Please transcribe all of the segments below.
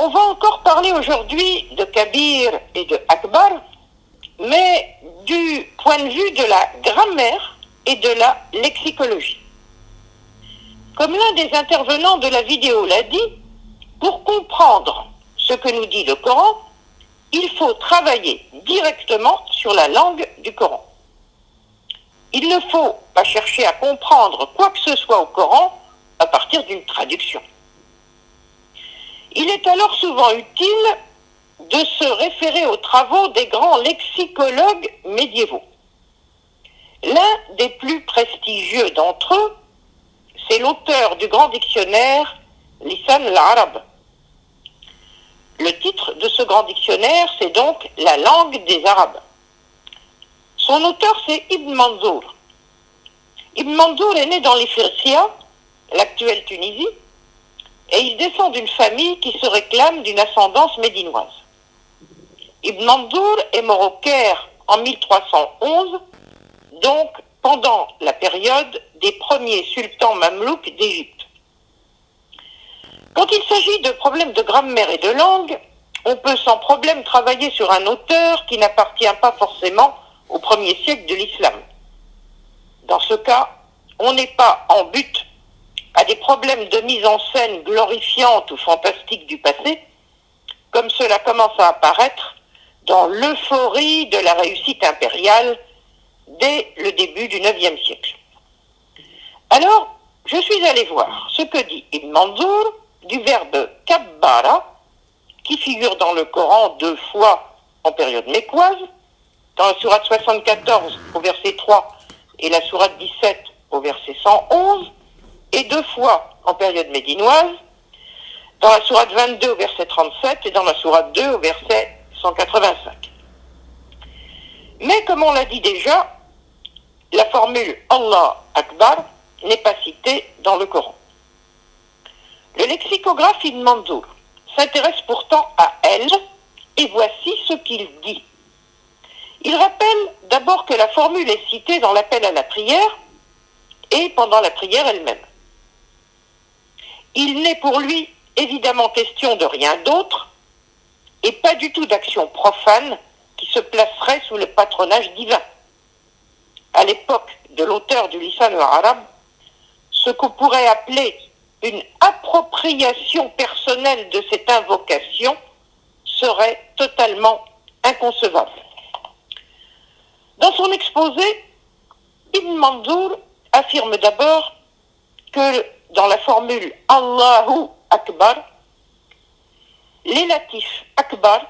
On va encore parler aujourd'hui de Kabir et de Akbar, mais du point de vue de la grammaire et de la lexicologie. Comme l'un des intervenants de la vidéo l'a dit, pour comprendre ce que nous dit le Coran, il faut travailler directement sur la langue du Coran. Il ne faut pas chercher à comprendre quoi que ce soit au Coran à partir d'une traduction. Il est alors souvent utile de se référer aux travaux des grands lexicologues médiévaux. L'un des plus prestigieux d'entre eux, c'est l'auteur du grand dictionnaire Lisan al-Arab. Le titre de ce grand dictionnaire, c'est donc La langue des Arabes. Son auteur, c'est Ibn Manzour. Ibn Manzour est né dans l'Ifriqiya, l'actuelle Tunisie, et il descend d'une famille qui se réclame d'une ascendance médinoise. Ibn Manzour est mort au Caire en 1311, donc pendant la période des premiers sultans mamelouks d'Égypte. Quand il s'agit de problèmes de grammaire et de langue, on peut sans problème travailler sur un auteur qui n'appartient pas forcément au premier siècle de l'islam. Dans ce cas, on n'est pas en but à des problèmes de mise en scène glorifiante ou fantastique du passé, comme cela commence à apparaître dans l'euphorie de la réussite impériale dès le début du IXe siècle. Alors, je suis allé voir ce que dit Ibn Manzour du verbe kabbara, qui figure dans le Coran 2 fois en période mécoise, dans la sourate 74 au verset 3 et la sourate 17 au verset 111, et 2 fois en période médinoise, dans la sourate 22 au verset 37 et dans la sourate 2 au verset 185. Mais comme on l'a dit déjà, la formule Allah Akbar n'est pas citée dans le Coran. Le lexicographe Ibn Manzour s'intéresse pourtant à elle, et voici ce qu'il dit. Il rappelle d'abord que la formule est citée dans l'appel à la prière et pendant la prière elle-même. Il n'est pour lui évidemment question de rien d'autre et pas du tout d'action profane qui se placerait sous le patronage divin. À l'époque de l'auteur du Lisan al-Arab, ce qu'on pourrait appeler une appropriation personnelle de cette invocation serait totalement inconcevable. Dans son exposé, Ibn Manzour affirme d'abord que dans la formule Allahu Akbar, l'élatif Akbar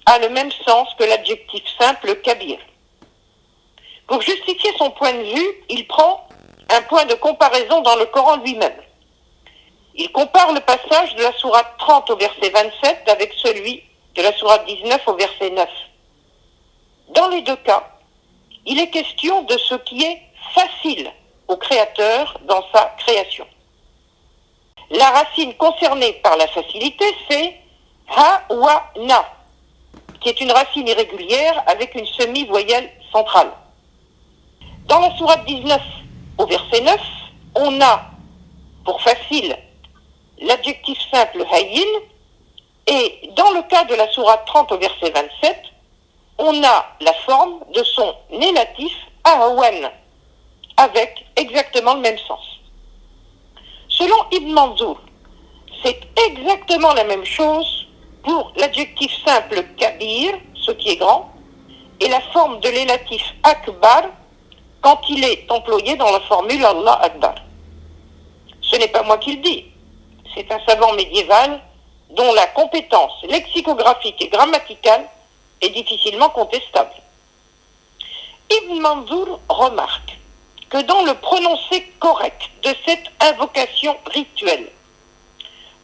a le même sens que l'adjectif simple Kabir. Pour justifier son point de vue, il prend un point de comparaison dans le Coran lui-même. Il compare le passage de la sourate 30 au verset 27 avec celui de la sourate 19 au verset 9. Dans les deux cas, il est question de ce qui est facile au Créateur dans sa création. La racine concernée par la facilité, c'est ha wa na, qui est une racine irrégulière avec une semi-voyelle centrale. Dans la sourate 19 au verset 9, on a pour facile l'adjectif simple hayyin, et dans le cas de la sourate 30 au verset 27, on a la forme de son élatif ahwan, avec exactement le même sens. Selon Ibn Manzour, c'est exactement la même chose pour l'adjectif simple kabir, ce qui est grand, et la forme de l'élatif akbar quand il est employé dans la formule Allah Akbar. Ce n'est pas moi qui le dis, c'est un savant médiéval dont la compétence lexicographique et grammaticale est difficilement contestable. Ibn Manzour remarque que dans le prononcé correct de cette invocation rituelle,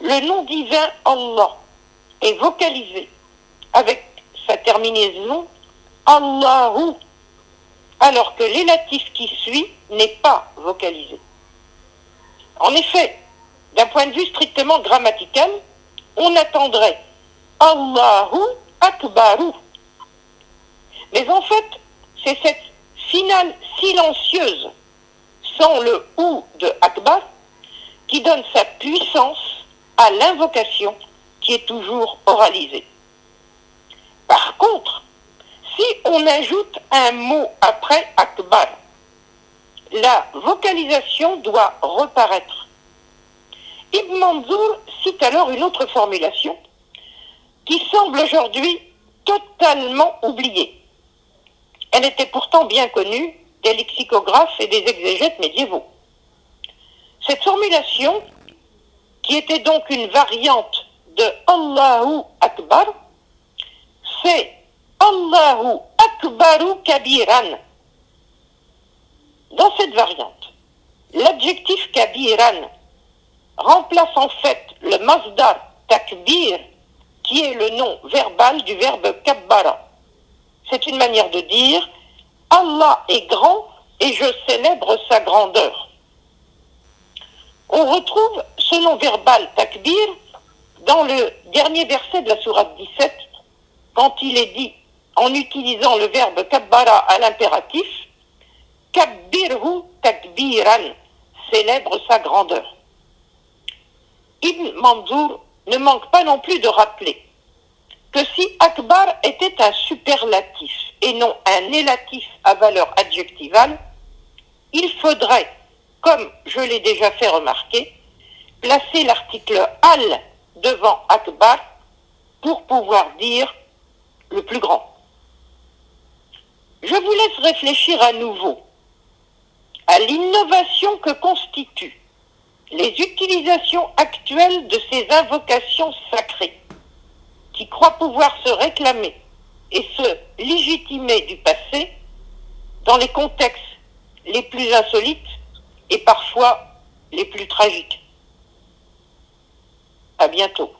le nom divin Allah est vocalisé avec sa terminaison Allahu, alors que l'élatif qui suit n'est pas vocalisé. En effet, d'un point de vue strictement grammatical, on attendrait Allahu Akbaru. Mais en fait, c'est cette finale silencieuse, sans le ou de Akbar, qui donne sa puissance à l'invocation qui est toujours oralisé. Par contre, si on ajoute un mot après Akbar, la vocalisation doit reparaître. Ibn Manzour cite alors une autre formulation qui semble aujourd'hui totalement oubliée. Elle était pourtant bien connue des lexicographes et des exégètes médiévaux. Cette formulation, qui était donc une variante de Allahu Akbar, c'est Allahu Akbaru Kabiran. Dans cette variante, l'adjectif Kabiran remplace en fait le masdar takbir, qui est le nom verbal du verbe kabbara. C'est une manière de dire Allah est grand et je célèbre sa grandeur. On retrouve ce nom verbal takbir dans le dernier verset de la sourate 17, quand il est dit, en utilisant le verbe kabbara à l'impératif, kabbirhu takbiran, célèbre sa grandeur. Ibn Manzour ne manque pas non plus de rappeler que si Akbar était un superlatif et non un élatif à valeur adjectivale, il faudrait, comme je l'ai déjà fait remarquer, placer l'article al devant Akbar pour pouvoir dire le plus grand. Je vous laisse réfléchir à nouveau à l'innovation que constituent les utilisations actuelles de ces invocations sacrées, qui croient pouvoir se réclamer et se légitimer du passé dans les contextes les plus insolites et parfois les plus tragiques. À bientôt.